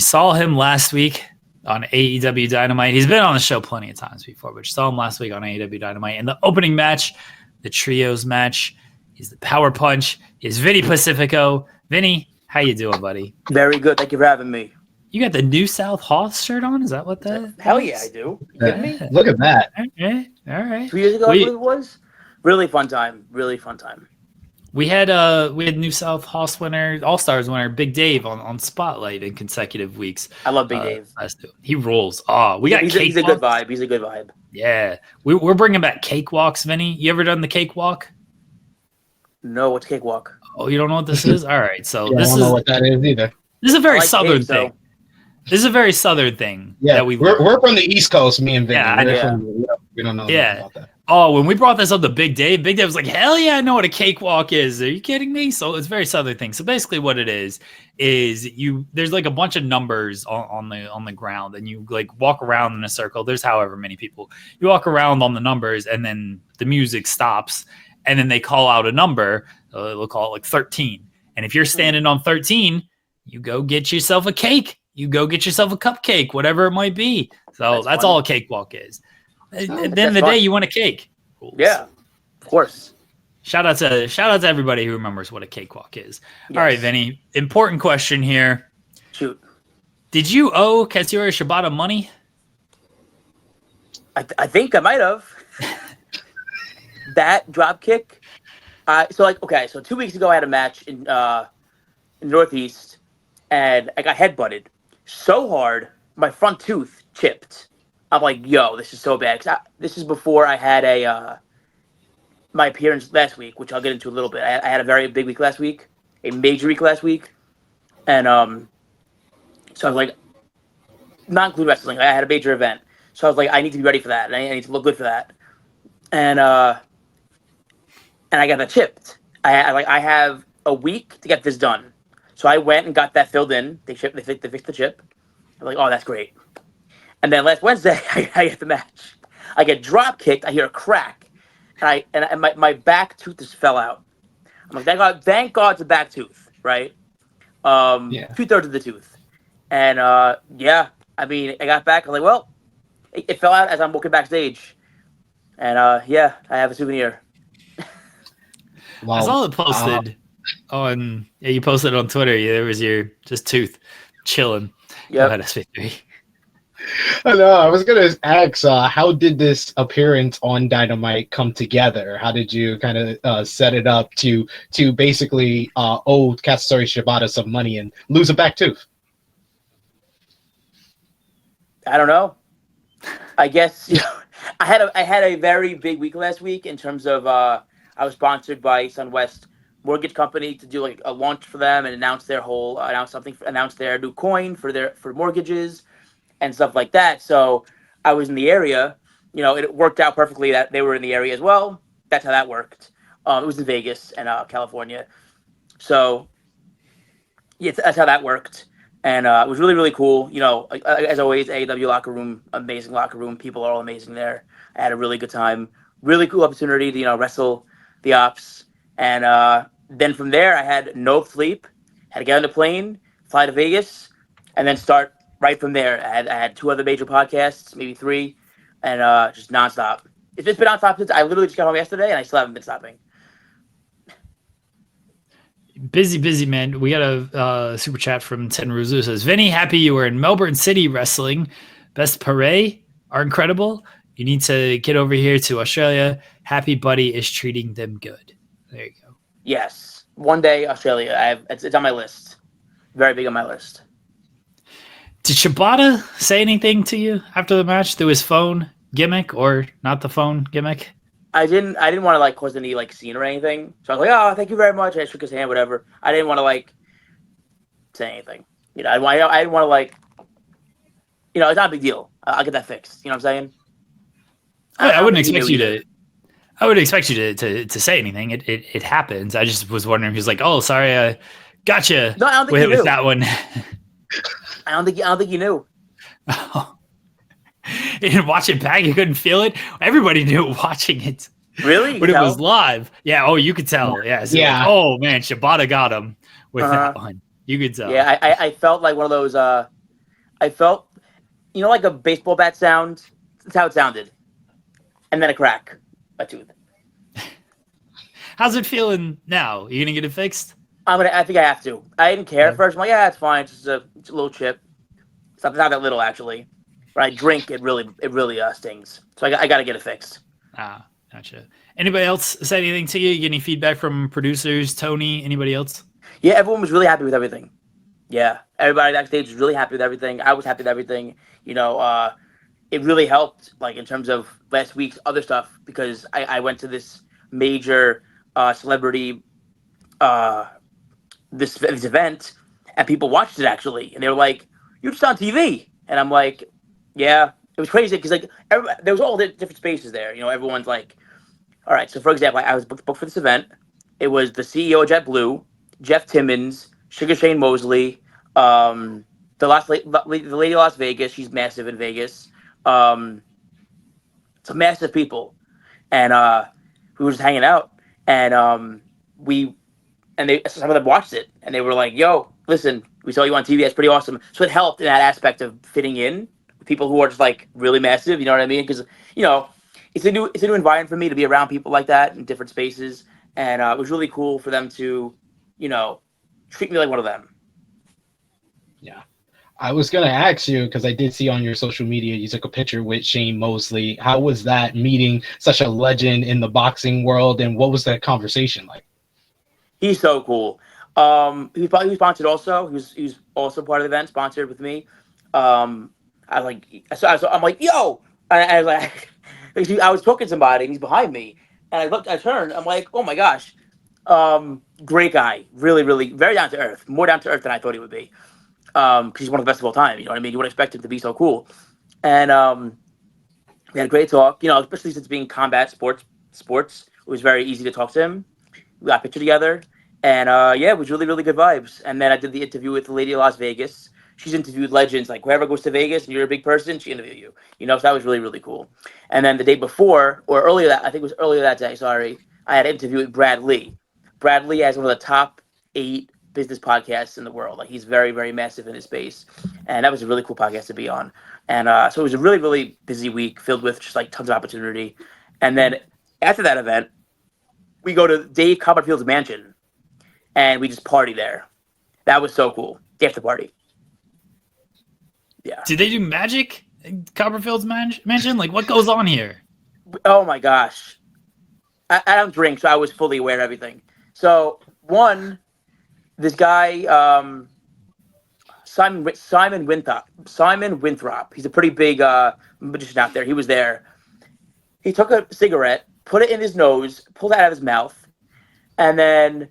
saw him last week on AEW Dynamite. He's been on the show plenty of times before, but you saw him last week on AEW Dynamite. In the opening match, the trios match, he's the power punch. He's Vinny Pacifico. Vinny, how you doing, buddy? Very good. Thank you for having me. You got the New South Hoss shirt on? Is that what that Hell is? yeah, I do. You kidding me? Look at that. Okay. All right. 2 years ago, I believe it was. Really fun time. Really fun time. We had New South Hoss winner, All-Stars winner, Big Dave on Spotlight in consecutive weeks. I love Big Dave. He rules. Oh, we got he's a good vibe. He's a good vibe. Yeah. We're bringing back cakewalks, Vinny. You ever done the cakewalk? No, what's cakewalk? Oh, you don't know what this is? All right. So I don't know what that is either. This is a very like southern cake, thing. so. This is a very southern thing. Yeah, that we're from the East Coast, me and Vinny. Yeah, We don't know about that. Oh, when we brought this up to Big Dave was like, hell yeah, I know what a cakewalk is. Are you kidding me? So it's a very southern thing. So basically what it is there's like a bunch of numbers on the ground, and you like walk around in a circle. There's however many people. You walk around on the numbers, and then the music stops, and then they call out a number. They'll call it like 13. And if you're standing on 13, you go get yourself a cake. You go get yourself a cupcake, whatever it might be. So that's all a cakewalk is. At the end of the day, you want a cake. Rules. Yeah, of course. Shout out to everybody who remembers what a cakewalk is. Yes. All right, Vinny. Important question here. Shoot. Did you owe Katsuyori Shibata money? I think I might have. That drop kick. So 2 weeks ago I had a match in Northeast, and I got headbutted so hard my front tooth chipped. I'm like, yo, this is so bad. This is before I had my appearance last week, which I'll get into a little bit. I had a very big week last week, a major week last week, and so I was like, not including wrestling, I had a major event. So I was like, I need to be ready for that, and I need to look good for that. And I got that chipped. I have a week to get this done. So I went and got that filled in. They fixed the chip. I'm like, oh, that's great. And then last Wednesday, I get the match. I get drop kicked. I hear a crack, and my back tooth just fell out. I'm like, thank God, it's a back tooth, right? 2/3 of the tooth, and I got back. I'm like, well, it fell out as I'm walking backstage, and I have a souvenir. Wow. I saw it posted on. Yeah, you posted on Twitter. There was your just tooth chilling. Yeah. Go ahead, SP3. I know. I was gonna ask, how did this appearance on Dynamite come together? How did you kind of set it up to basically owe Katsuyori Shibata some money and lose a back tooth? I don't know. I guess I had a very big week last week in terms of I was sponsored by SunWest Mortgage Company to do like a launch for them and announce their new coin for mortgages and stuff like that. So I was in the area. It worked out perfectly that they were in the area as well. That's how that worked. It was in Vegas and California. So yeah, that's how that worked. And it was really, really cool. As always, AEW locker room, amazing locker room. People are all amazing there. I had a really good time. Really cool opportunity to, wrestle the Ops. And then from there, I had no sleep. Had to get on the plane, fly to Vegas, and then start right from there. I had 2 other major podcasts, maybe 3, and just nonstop. It's just been nonstop since I literally just got home yesterday, and I still haven't been stopping. Busy, man. We got a super chat from Tenruzu. It says, Vinny, happy you were in Melbourne City wrestling. Best parade are incredible. You need to get over here to Australia. Happy Buddy is treating them good. There you go. Yes. One day, Australia. It's on my list. Very big on my list. Did Shibata say anything to you after the match through his phone gimmick or not the phone gimmick? I didn't want to cause any scene or anything. So I was like, oh, thank you very much. I shook his hand, whatever. I didn't want to say anything. I didn't want to it's not a big deal. I'll get that fixed. You know what I'm saying? I wouldn't expect you to. I would expect you to say anything. It happens. I just was wondering. He was like, "Oh, sorry, I gotcha." No, I don't think he knew. With that one. I don't think you knew. Oh. You didn't watch it back. You couldn't feel it. Everybody knew watching it. Really? When it was live. Yeah. Oh, you could tell. Yeah. So yeah. Oh man, Shibata got him with that one. You could tell. Yeah, I felt like one of those I felt, like a baseball bat sound. That's how it sounded, and then a crack, a tooth. How's it feeling now? You gonna get it fixed? I think I have to. I didn't care at Yeah. first. I'm like, yeah, it's fine. It's a little chip. It's not that little actually. When I drink, it really stings. So I got to get it fixed. Ah, gotcha. Anybody else say anything to you? You get any feedback from producers, Tony? Anybody else? Yeah, everyone was really happy with everything. Yeah, everybody backstage was really happy with everything. I was happy with everything. It really helped, like in terms of last week's other stuff, because I went to this major celebrity this event, and people watched it actually, and they were like, "You're just on TV," and I'm like, "Yeah." It was crazy because like there was all the different spaces there. Everyone's like, "All right." So for example, I was booked for this event. It was the CEO of JetBlue, Jeff Timmons, Sugar Shane Mosley, the lady of Las Vegas. She's massive in Vegas. Some massive people, and we were just hanging out, and some of them watched it, and they were like, "Yo, listen, we saw you on TV. That's pretty awesome." So it helped in that aspect of fitting in with people who are just like really massive. You know what I mean? Because it's a new environment for me to be around people like that in different spaces, and it was really cool for them to, treat me like one of them. Yeah. I was going to ask you, because I did see on your social media, you took a picture with Shane Mosley. How was that meeting such a legend in the boxing world, and what was that conversation like? He's so cool. He was sponsored also. He was also part of the event, sponsored with me. I'm like, yo, and I was like, I was talking to somebody, and he's behind me, and I turned, I'm like, oh my gosh, great guy, really, really, very down to earth, more down to earth than I thought he would be, because he's one of the best of all time. You know what I mean? You would expect him to be so cool, and we had a great talk. Especially since being combat sports, it was very easy to talk to him. We got a picture together, and it was really, really good vibes. And then I did the interview with the lady of Las Vegas. She's interviewed legends, like whoever goes to Vegas and you're a big person, she interview you. So that was really, really cool. And then the day before, or earlier I think it was earlier that day, sorry, I had an interview with Brad Lee. Brad Lee has one of the top 8 business podcasts in the world. Like he's very, very massive in his space. And that was a really cool podcast to be on. And so it was a really, really busy week filled with just like tons of opportunity. And then after that event, we go to Dave Copperfield's mansion, and we just party there. That was so cool. The after party. Yeah. Did they do magic in Copperfield's mansion? Like, what goes on here? Oh my gosh. I don't drink, so I was fully aware of everything. So this guy, Simon Winthrop. He's a pretty big magician out there. He was there. He took a cigarette, put it in his nose, pulled it out of his mouth, and then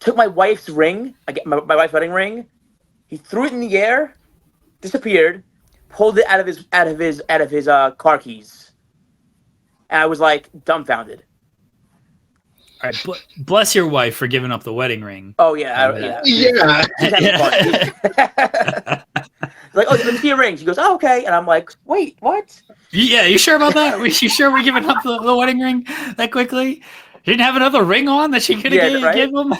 took my wife's ring, my wife's wedding ring. He threw it in the air, disappeared, pulled it out of his car keys, and I was like dumbfounded. All right, bless your wife for giving up the wedding ring. Oh yeah. Like, oh, let me see your ring. She goes, oh, okay, and I'm like, wait, what? Yeah, you sure about that? You sure we're giving up the wedding ring that quickly? She didn't have another ring on that she could have give him?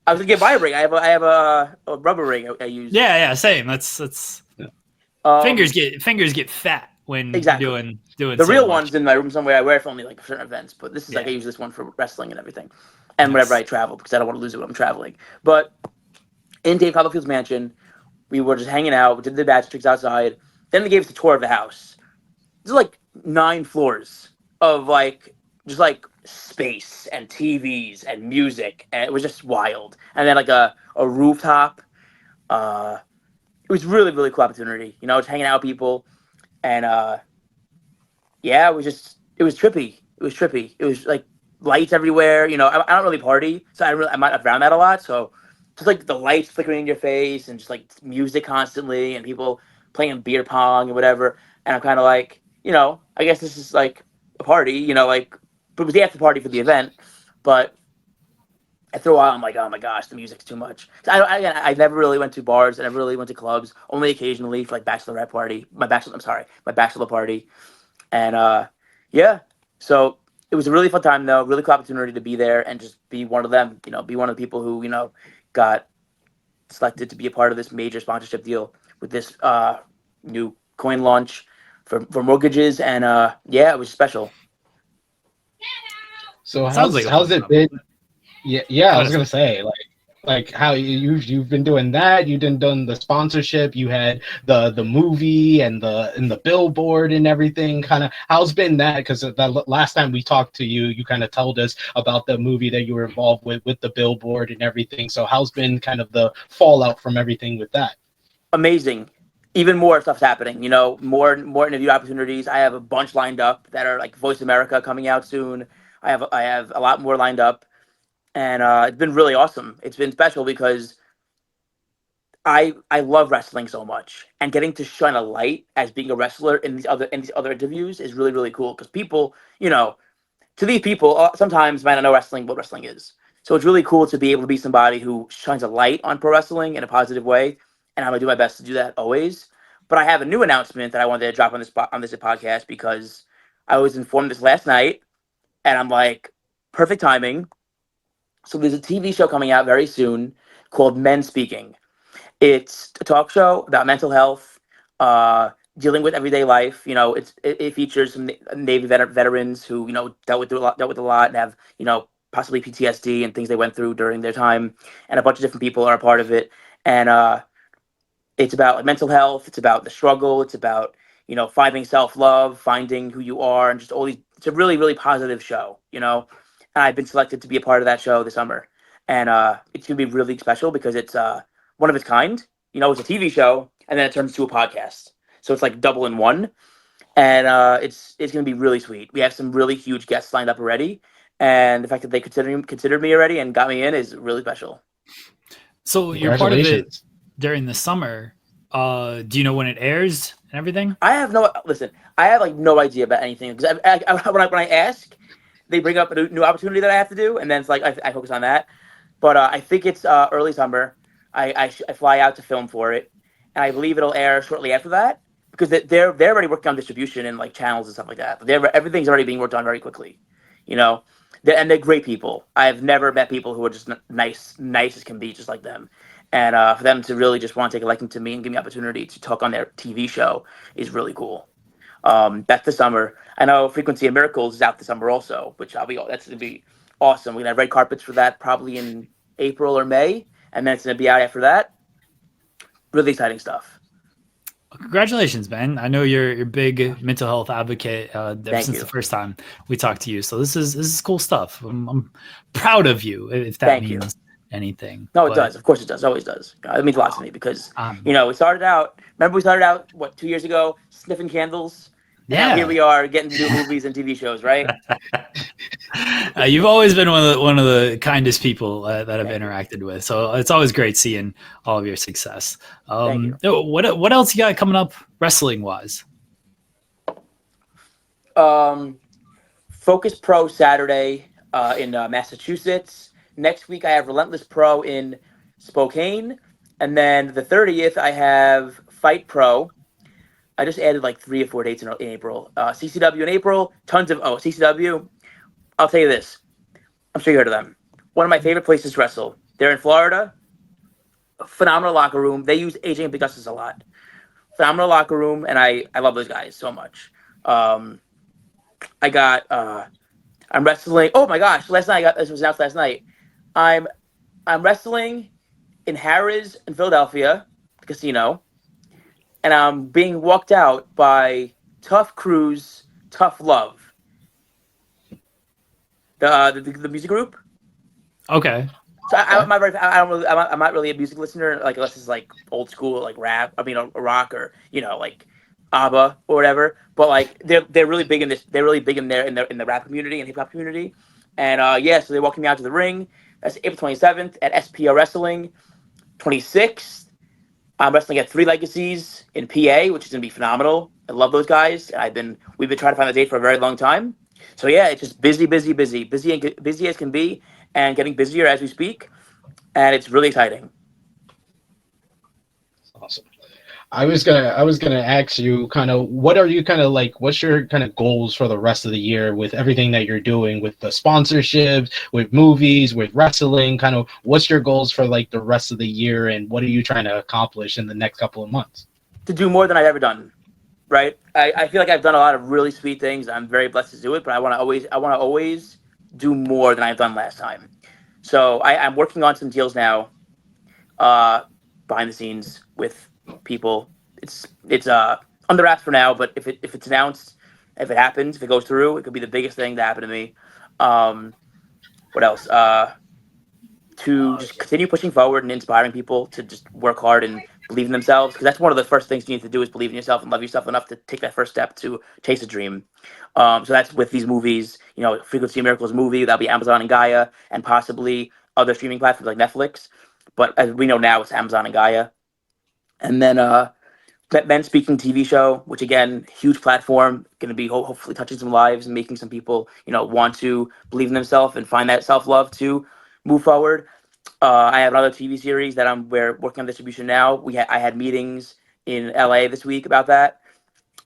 I was gonna get my ring. I have a rubber ring I use. Yeah, same. That's fingers get fat when doing the real one's in my room somewhere. I wear it for only like certain events, but this is like I use this one for wrestling and everything, and whenever I travel because I don't want to lose it when I'm traveling. But in Dave Copperfield's mansion, we were just hanging out. We did the batch tricks outside. Then they gave us a tour of the house. There's like 9 floors of just space and TVs and music, and it was just wild. And then like a rooftop. It was really, really cool opportunity. Just hanging out with people, and it was trippy. It was trippy. It was like lights everywhere. I don't really party, so I'm not around that a lot. So just like the lights flickering in your face, and just like music constantly, and people playing beer pong and whatever. And I'm kind of like, I guess this is like a party, but it was the after party for the event. But after a while, I'm like, oh my gosh, the music's too much. So I never really went to bars. I never really went to clubs. Only occasionally for like bachelorette party. My bachelor party. And so it was a really fun time though. Really cool opportunity to be there and just be one of them. Be one of the people who got selected to be a part of this major sponsorship deal with this new coin launch for mortgages, and yeah, it was special. So Sounds like a how's fun it time. been? Yeah, I was Honestly. gonna say like how you've been doing that. You've been doing the sponsorship. You had the movie and the billboard and everything. Kind of how's been that? Because the last time we talked to you, you kind of told us about the movie that you were involved with the billboard and everything. So how's been kind of the fallout from everything with that? Amazing. Even more stuff's happening. You know, more interview opportunities. I have a bunch lined up that are like Voice America coming out soon. I have a lot more lined up, and it's been really awesome. It's been special because I love wrestling so much, and getting to shine a light as being a wrestler in these other interviews is really really cool because people, you know, to these people sometimes might not know wrestling what wrestling is. So it's really cool to be able to be somebody who shines a light on pro wrestling in a positive way, and I'm gonna do my best to do that always. But I have a new announcement that I wanted to drop on this podcast because I was informed this last night, and I'm like, perfect timing. So there's a TV show coming out very soon called Men Speaking. It's a talk show about mental health, dealing with everyday life. You know, it features some Navy veterans who, you know, dealt with a lot, and have, you know, possibly PTSD and things they went through during their time, and a bunch of different people are a part of it. And it's about like mental health. It's about the struggle. It's about, you know, finding self love, finding who you are, and just all these. It's a really really positive show. You know, and I've been selected to be a part of that show this summer, and it's gonna be really special because it's one of its kind. You know, it's a TV show, and then it turns to a podcast, so it's like double in one, and it's gonna be really sweet. We have some really huge guests lined up already, and the fact that they considered me already and got me in is really special. So you're part of it Congratulations. during the summer. Do you know when it airs and everything? I have no listen. I have like no idea about anything because when I ask, they bring up a new opportunity that I have to do, and then it's like I focus on that. But I think it's early summer. I fly out to film for it, and I believe it'll air shortly after that because they're already working on distribution and like channels and stuff like that. But everything's already being worked on very quickly, you know. They're great people. I've never met people who are just nice as can be, just like them. And for them to really just want to take a liking to me and give me opportunity to talk on their TV show is really cool. That's the summer. I know Frequency of Miracles is out this summer also, which that's gonna be awesome. We're gonna have red carpets for that probably in April or May, and then it's gonna be out after that. Really exciting stuff. Congratulations, man. I know you're a big mental health advocate ever Thank since you. the first time we talked to you. So this is cool stuff. I'm proud of you, if that Thank you. means anything. No, it does. Of course it does. It always does. It means a lot to me because, you know, we started out, what, 2 years ago, sniffing candles? And now here we are getting to do movies and TV shows, right? You've always been one of the kindest people that I've Thank interacted with. So it's always great seeing all of your success. Thank you. What else you got coming up wrestling wise? Focus Pro Saturday in Massachusetts. Next week I have Relentless Pro in Spokane, and then the 30th I have Fight Pro. I just added like 3 or 4 dates in April. CCW in April. Tons of CCW. I'll tell you this. I'm sure you heard of them. One of my favorite places to wrestle. They're in Florida. Phenomenal locker room. They use AJ and Big Gus's a lot. Phenomenal locker room, and I love those guys so much. I'm wrestling. Oh my gosh! This was announced last night. I'm wrestling in Harrah's in Philadelphia, the casino, and I'm being walked out by Tough Cruise, Tough Love, the music group. Okay. So I'm not really a music listener, like unless it's like old school, like rap. I mean, a rock or, you know, like ABBA or whatever. But like they're really big in this. They're really big in the rap community and hip hop community. And so they're walking me out to the ring. That's April 27th at SPO Wrestling. 26th, I'm wrestling at Three Legacies in PA, which is gonna be phenomenal. I love those guys. We've been trying to find a date for a very long time. So yeah, it's just busy as can be, and getting busier as we speak, and it's really exciting. Awesome. I was gonna ask you kind of what are you kind of like, what's your kind of goals for the rest of the year with everything that you're doing with the sponsorships, with movies, with wrestling, kind of what's your goals for like the rest of the year, and what are you trying to accomplish in the next couple of months? to do more than I've ever done. Right? I feel like I've done a lot of really sweet things. I'm very blessed to do it, but I want to always do more than I've done last time. So I'm working on some deals now, behind the scenes with people. It's under wraps for now, but if it's announced, if it happens, if it goes through, it could be the biggest thing that happened to me. What else? To just continue pushing forward and inspiring people to just work hard and believe in themselves, because that's one of the first things you need to do is believe in yourself and love yourself enough to take that first step to chase a dream. So that's with these movies, Frequency of Miracles movie, that'll be Amazon and Gaia, and possibly other streaming platforms like Netflix. But as we know now, it's Amazon and Gaia. And then Men Speaking TV show, which again, huge platform, going to be hopefully touching some lives and making some people, want to believe in themselves and find that self-love to move forward. I have another TV series that we're working on distribution now. I had meetings in LA this week about that,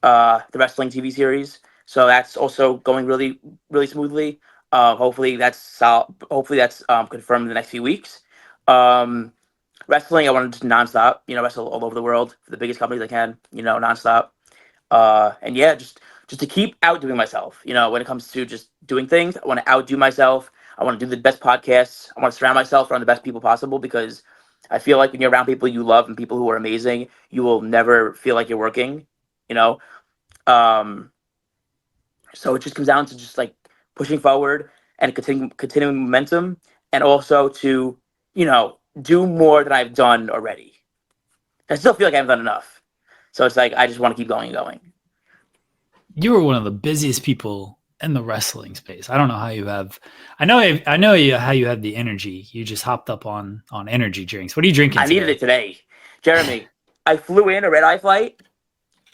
the wrestling TV series. So that's also going really, really smoothly. Hopefully that's confirmed in the next few weeks. Wrestling, I want to just nonstop, wrestle all over the world for the biggest companies I can, nonstop. And yeah, just to keep outdoing myself, when it comes to just doing things, I want to outdo myself. I want to do the best podcasts. I want to surround myself around the best people possible, because I feel like when you're around people you love and people who are amazing, you will never feel like you're working, So it just comes down to just like pushing forward and continuing momentum, and also to, do more than I've done already. I still feel like I haven't done enough. So it's like, I just want to keep going and going. You were one of the busiest people in the wrestling space. I don't know how you have. I know how you have the energy. You just hopped up on energy drinks. What are you drinking? I needed it today, Jeremy. I flew in a red eye flight,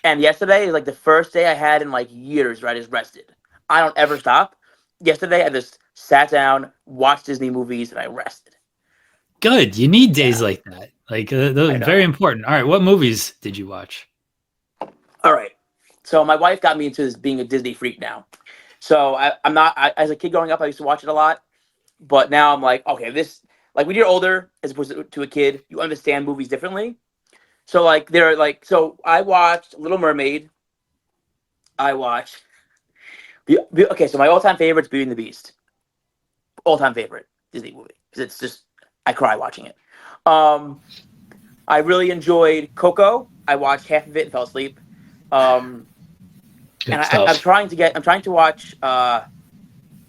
and yesterday is like the first day I had in like years where I just rested. I don't ever stop. Yesterday I just sat down, watched Disney movies, and I rested. Good. You need days like that. Like those are very important. All right, what movies did you watch? All right. So my wife got me into this being a Disney freak now. So I'm not. As a kid growing up, I used to watch it a lot, but now I'm like, okay, when you're older as opposed to a kid, you understand movies differently. So so I watched Little Mermaid. I watched. Okay, so my all-time favorite is Beauty and the Beast. All-time favorite Disney movie, because it's just, I cry watching it. I really enjoyed Coco. I watched half of it and fell asleep. I'm trying to watch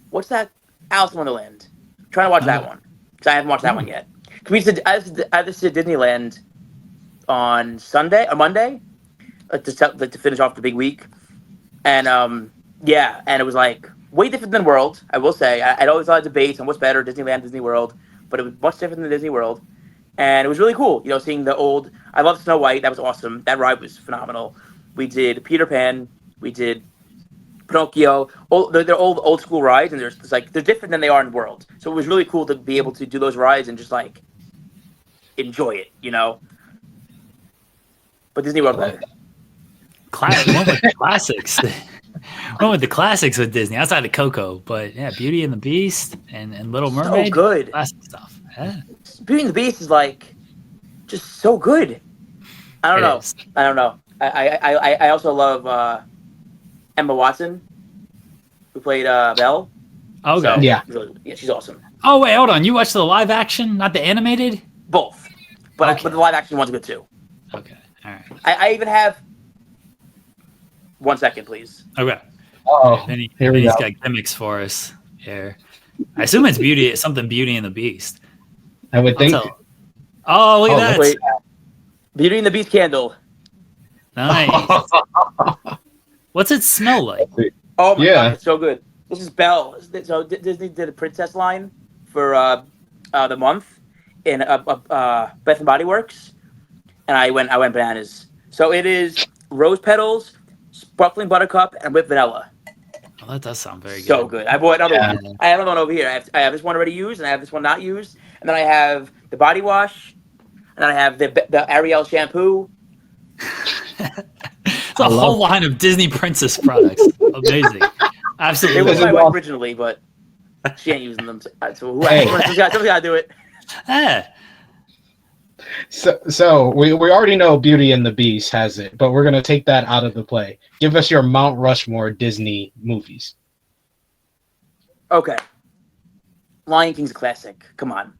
what's that? Alice in Wonderland. I'm trying to watch that one because I haven't watched that one yet. I visited Disneyland on Sunday or Monday to finish off the big week, and and it was like way different than World. I will say I'd always had debates on what's better, Disneyland, Disney World, but it was much different than Disney World. And it was really cool, seeing the old. I love Snow White. That was awesome. That ride was phenomenal. We did Peter Pan. We did Pinocchio. They're old school rides, and they're different than they are in World. So it was really cool to be able to do those rides and just like enjoy it, But Disney World, one with the classics. One with the classics with Disney outside of Coco, but yeah, Beauty and the Beast and Little Mermaid. So good. Classic stuff. Yeah. Beauty and the Beast is like just so good. I don't know. I also love Emma Watson, who played Belle. Okay. So, yeah, she's awesome. Oh wait, hold on. You watched the live action, not the animated? Both, but the live action one's good too. Okay, all right. I even have 1 second, please. Okay. Oh, here we Vinny's go. got gimmicks for us here. I assume it's Beauty and the Beast. I would think. Oh, look at that! Wait. Beauty and the Beast candle. Nice. What's it smell like? Oh my god, it's so good. This is Belle. So Disney did a princess line for the month in Bath and Body Works, and I went bananas. So it is rose petals, sparkling buttercup, and whipped vanilla. Oh, that does sound very good. So good. I bought another one. I have another one over here. I have this one already used, and I have this one not used, and then I have the body wash, and then I have the Ariel shampoo. It's a whole line of Disney princess products. Amazing. Absolutely. It was my wife originally, but she ain't using them. So somebody's got to do it. Yeah. So we already know Beauty and the Beast has it, but we're gonna take that out of the play. Give us your Mount Rushmore Disney movies. Okay. Lion King's a classic. Come on.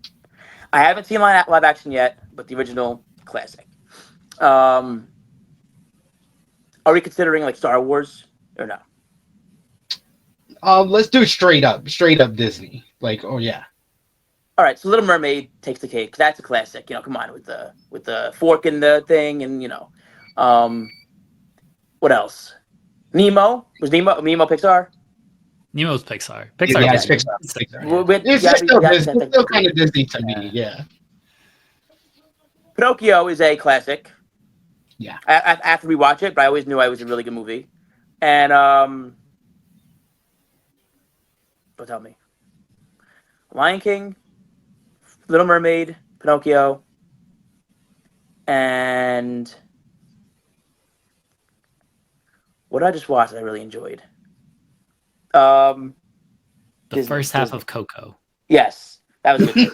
I haven't seen live action yet, but the original classic. Are we considering like Star Wars or no? Let's do straight up Disney. Like, oh yeah. All right, so Little Mermaid takes the cake. That's a classic. You know, come on with the fork in the thing, and you know, what else? Nemo Nemo Pixar? Nemo's Pixar. Yeah, it's Disney. Pixar. It's Pixar. With- It's yeah, still yeah, Disney. that's It's still kind technically- of Disney to me. Yeah. Pinocchio is a classic. Yeah. After we watch it, but I always knew it was a really good movie. And don't tell me. Lion King, Little Mermaid, Pinocchio, and what did I just watch that I really enjoyed? The Disney- first half Disney. of Coco. Yes, that was good.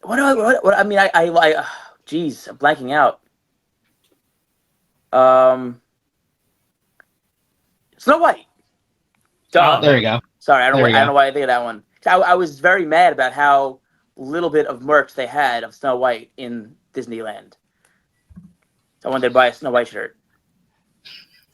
What I mean, I geez, I'm blanking out. Snow White. Duh. There you go. Sorry, I don't There you know go. why I think of that one. I was very mad about how little bit of merch they had of Snow White in Disneyland. So I wanted to buy a Snow White shirt.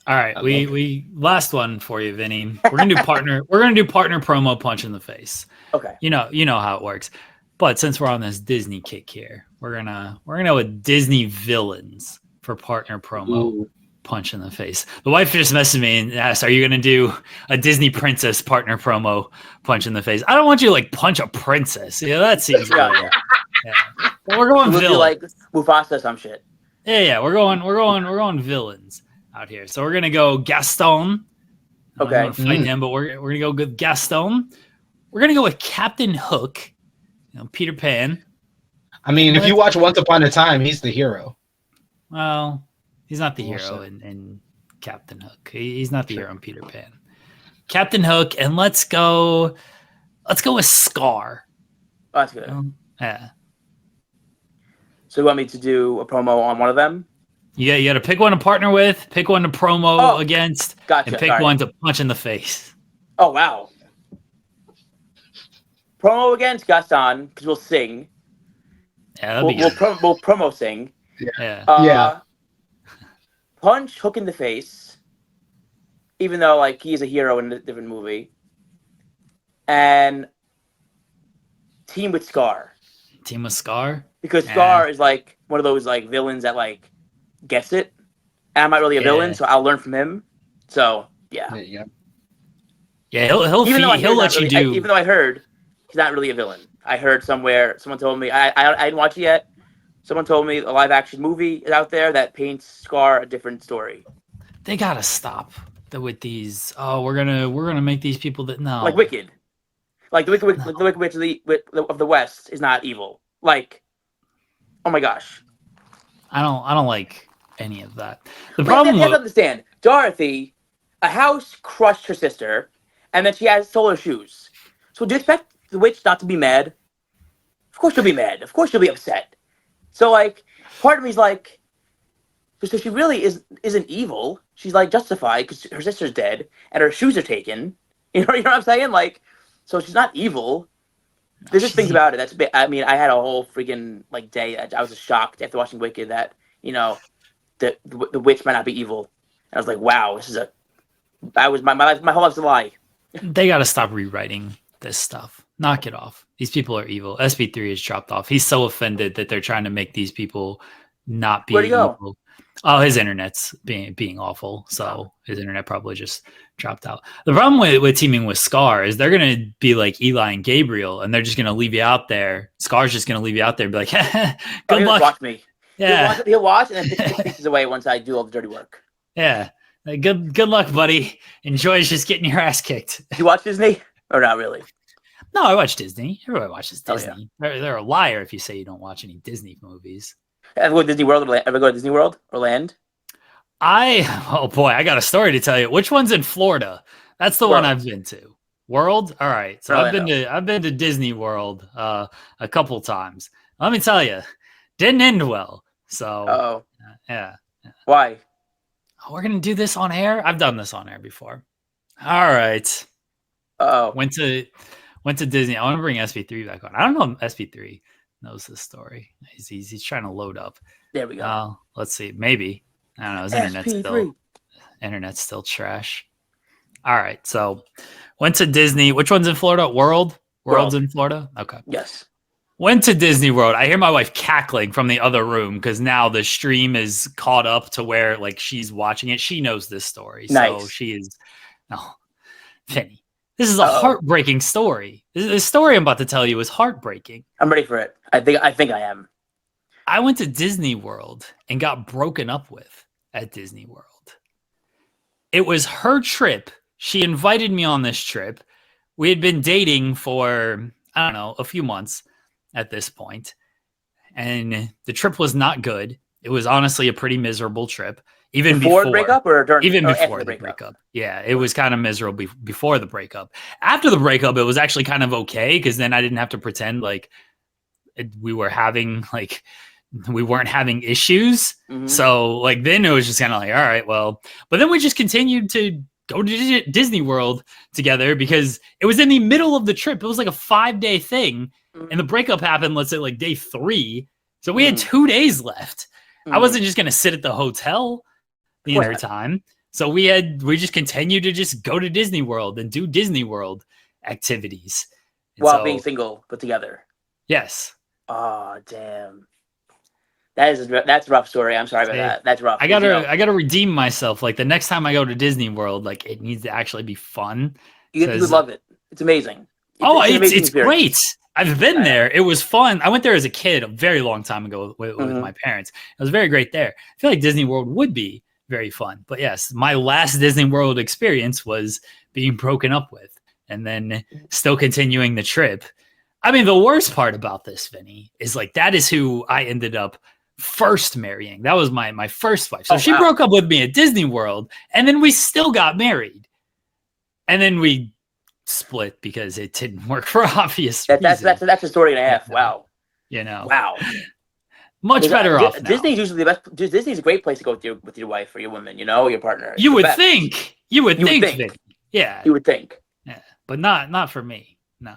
All right, we last one for you, Vinny. We're gonna do partner. We're gonna do partner promo punch in the face. Okay. You know how it works. But since we're on this Disney kick here, we're gonna go with Disney villains for partner promo Ooh. punch in the face. The wife just messaged me and asked, "Are you gonna do a Disney princess partner promo punch in the face?" I don't want you to like punch a princess. Yeah, that seems Yeah. weird. Yeah. But we're going We'll do villain. like Mufasa or some shit. Yeah, we're going villains out here. So we're gonna go Gaston. I don't Okay. want to fight him, but we're gonna go with Gaston. We're gonna go with Captain Hook. Peter Pan. I mean, if you watch Once Upon a Time, he's the hero. Well, he's not the hero Also. in Captain Hook. He's not the hero in Peter Pan. Captain Hook, and let's go with Scar. Oh, that's good. Yeah. So you want me to do a promo on one of them? You got to pick one to partner with, pick one to promo against, Gotcha. and pick Sorry. one to punch in the face. Oh wow. Promo against Gaston because we'll sing. Yeah, that'd be We'll good. we'll promo sing. Yeah. Yeah. Punch Hook in the face, even though like he's a hero in a different movie, and team with Scar Team with Scar. because Yeah. Scar is like one of those like villains that like gets it, and I'm not really a villain, Yeah. so I'll learn from him. So yeah, There you go. Yeah, he'll even though I he'll heard let not you really- do. even though I heard he's not really a villain. I heard somewhere someone told me I didn't watch it yet. Someone told me a live action movie is out there that paints Scar a different story. They gotta stop with these. Oh, we're gonna make these people that no. Like Wicked. Like the Wicked Witch of the West is not evil. Like, oh my gosh. I don't like any of that. The Wait, problem you have to with understand. Dorothy, a house crushed her sister, and then she has stole her shoes. So do you expect the witch not to be mad? Of course she'll be mad. Of course she'll be upset. So like, part of me's like, so she really isn't evil. She's like justified because her sister's dead and her shoes are taken. You know what I'm saying? Like, so she's not evil. There's just things about it that's. I mean, I had a whole freaking like day. I was just shocked after watching Wicked that the witch might not be evil. And I was like, wow, this is a. My whole life's a lie. They gotta stop rewriting this stuff. Knock it off. These people are evil. SB3 has dropped off. He's so offended that they're trying to make these people not be Where'd he go? evil. Oh, his internet's being awful. So his internet probably just dropped out. The problem with teaming with Scar is they're gonna be like Eli and Gabriel, and they're just gonna leave you out there. Scar's just gonna leave you out there and be like, good He'll just luck. watch me. Yeah. He'll watch and then pick pieces away once I do all the dirty work. Yeah. Good luck, buddy. Enjoy just getting your ass kicked. Do you watch Disney or not really? No, I watch Disney. Everybody watches Oh, yeah. Disney. They're a liar if you say you don't watch any Disney movies. Ever go to Disney World? Ever go to Disney World or Land? Oh boy, I got a story to tell you. Which one's in Florida? That's the one World. I've been to. World. All right. So Orlando. I've been to Disney World a couple times. Let me tell you, didn't end well. So Oh, yeah. why? Oh, we're gonna do this on air. I've done this on air before. All right. Oh, Went to Disney. I want to bring SP3 back on. I don't know if SP3 knows this story. He's trying to load up. there we go. Let's see. Maybe. I don't know. His SP3. internet's still trash. All right. So went to Disney. Which one's in Florida? World's World. in Florida? Okay. Yes. Went to Disney World. I hear my wife cackling from the other room because now the stream is caught up to where like she's watching it. She knows this story. Nice. So she is Vinny. This is a heartbreaking story. This story I'm about to tell you is heartbreaking. I'm ready for it. I think I am. I went to Disney World and got broken up with at Disney World. It was her trip. She invited me on this trip. We had been dating for, I don't know, a few months at this point. And the trip was not good. It was honestly a pretty miserable trip. Even before the breakup or during, even or before after the breakup. Yeah, it was kind of miserable before the breakup. After the breakup, it was actually kind of okay because then I didn't have to pretend like we weren't having issues. Mm-hmm. So like then it was just kind of like, all right, well, but then we just continued to go to Disney World together because it was in the middle of the trip. It was like a 5-day thing. Mm-hmm. And the breakup happened, let's say like day 3. So we had 2 days left. I wasn't just going to sit at the hotel the entire time. So we just continued to just go to Disney World and do Disney World activities. And while being single, but together. Yes. Oh, damn. That's a rough story. I'm sorry about that. That's rough. I gotta redeem myself. Like the next time I go to Disney World, like it needs to actually be fun. You love it. It's amazing. It's great. I've been there. It was fun. I went there as a kid a very long time ago with my parents. It was very great there. I feel like Disney World would be very fun. But yes, my last Disney World experience was being broken up with and then still continuing the trip. I mean, the worst part about this, Vinny, is like that is who I ended up first marrying. That was my first wife. So she broke up with me at Disney World and then we still got married. And then we split because it didn't work for obvious reasons. That's a story and a half. Wow. Wow. Much better off now. Disney's usually the best. Disney's a great place to go with your wife or your woman, your partner. You would think. You would think. Yeah. You would think. Yeah. But not for me. No.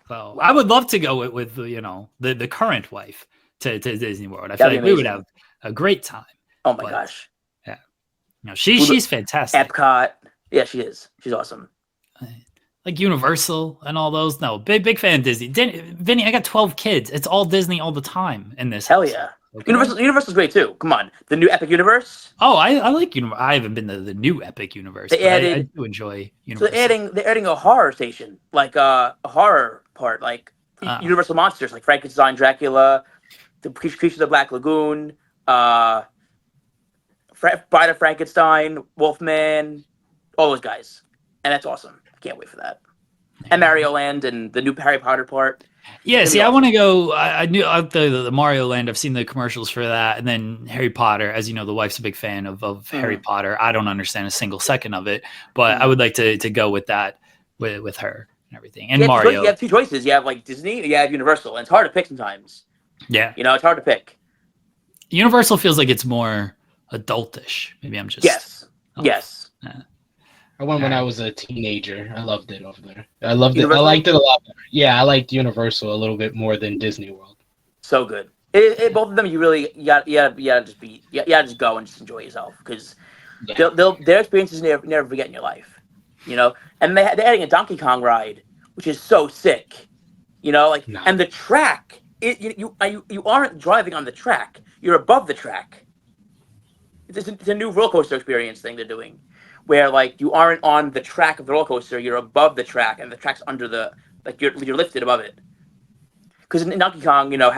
So I would love to go with the current wife to Disney World. I feel like we would have a great time. Oh my gosh. Yeah. She's fantastic. Epcot. Yeah, she is. She's awesome. Like Universal and all those. No, big fan of Disney. Vinny, I got 12 kids. It's all Disney all the time in this. Hell yeah. Okay? Universal's great too. Come on. The new Epic Universe. Oh, I like Universe. I haven't been to the new Epic Universe. I do enjoy Universal. So they're adding a horror station, like a horror part, like Universal monsters, like Frankenstein, Dracula, the Creature of the Black Lagoon, Bride of Frankenstein, Wolfman, all those guys. And that's awesome. Can't wait for that. And Mario Land and the new Harry Potter part. Yeah, see, I want to go. I knew the Mario Land. I've seen the commercials for that, and then Harry Potter. As you know, the wife's a big fan of Harry Potter. I don't understand a single second of it, but I would like to go with that with her and everything. And Mario. You have 2 choices. You have like Disney, or you have Universal, and it's hard to pick sometimes. Yeah, it's hard to pick. Universal feels like it's more adultish. Maybe I'm just yes. Yeah. I went when I was a teenager. I loved it over there. I loved it. I liked it a lot better. Yeah, I liked Universal a little bit more than Disney World. So good. Both of them, you gotta just go and just enjoy yourself because their experiences never forget in your life, And they're adding a Donkey Kong ride, which is so sick, And the track, you aren't driving on the track. You're above the track. It's a new roller coaster experience thing they're doing. Where like you aren't on the track of the roller coaster, you're above the track, and the track's under you're lifted above it. Because in Donkey Kong, in the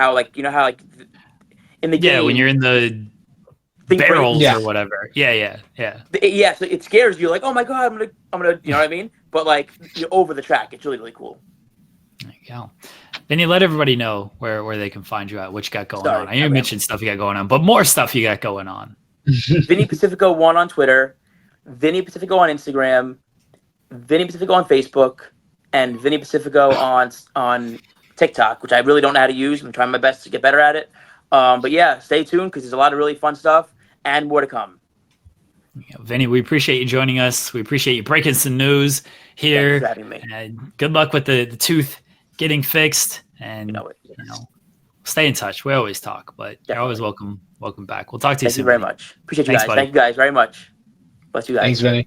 game, when you're in the barrels or whatever, yeah. So it scares you, like, oh my god, I'm gonna, you know what I mean? But like you're over the track, it's really cool. There you go. Then you let everybody know where they can find you at, what you got going on. I know you mentioned stuff you got going on, but more stuff you got going on. Vinny Pacifico 1 on Twitter. Vinny Pacifico on Instagram, Vinny Pacifico on Facebook, and Vinny Pacifico on TikTok, which I really don't know how to use. I'm trying my best to get better at it. But yeah, stay tuned because there's a lot of really fun stuff and more to come. Vinny, we appreciate you joining us. We appreciate you breaking some news here. Thanks for having me. And good luck with the tooth getting fixed. And stay in touch. We always talk, but you're always welcome back. We'll talk to you soon. Thank you very much. Appreciate you guys. Buddy. Thank you guys very much. Bless you guys. Thanks, Vinny.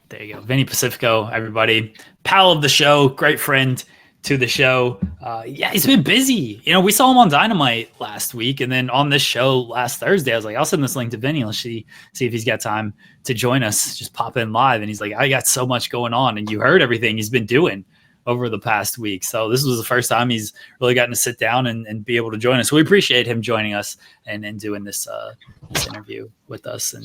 There you go. Vinny Pacifico, everybody. Pal of the show, great friend to the show. Yeah, he's been busy. We saw him on Dynamite last week, and then on this show last Thursday, I was like, I'll send this link to Vinny. Let's see if he's got time to join us. Just pop in live. And he's like, I got so much going on. And you heard everything he's been doing over the past week. So this was the first time he's really gotten to sit down and be able to join us. So we appreciate him joining us and doing this interview with us. And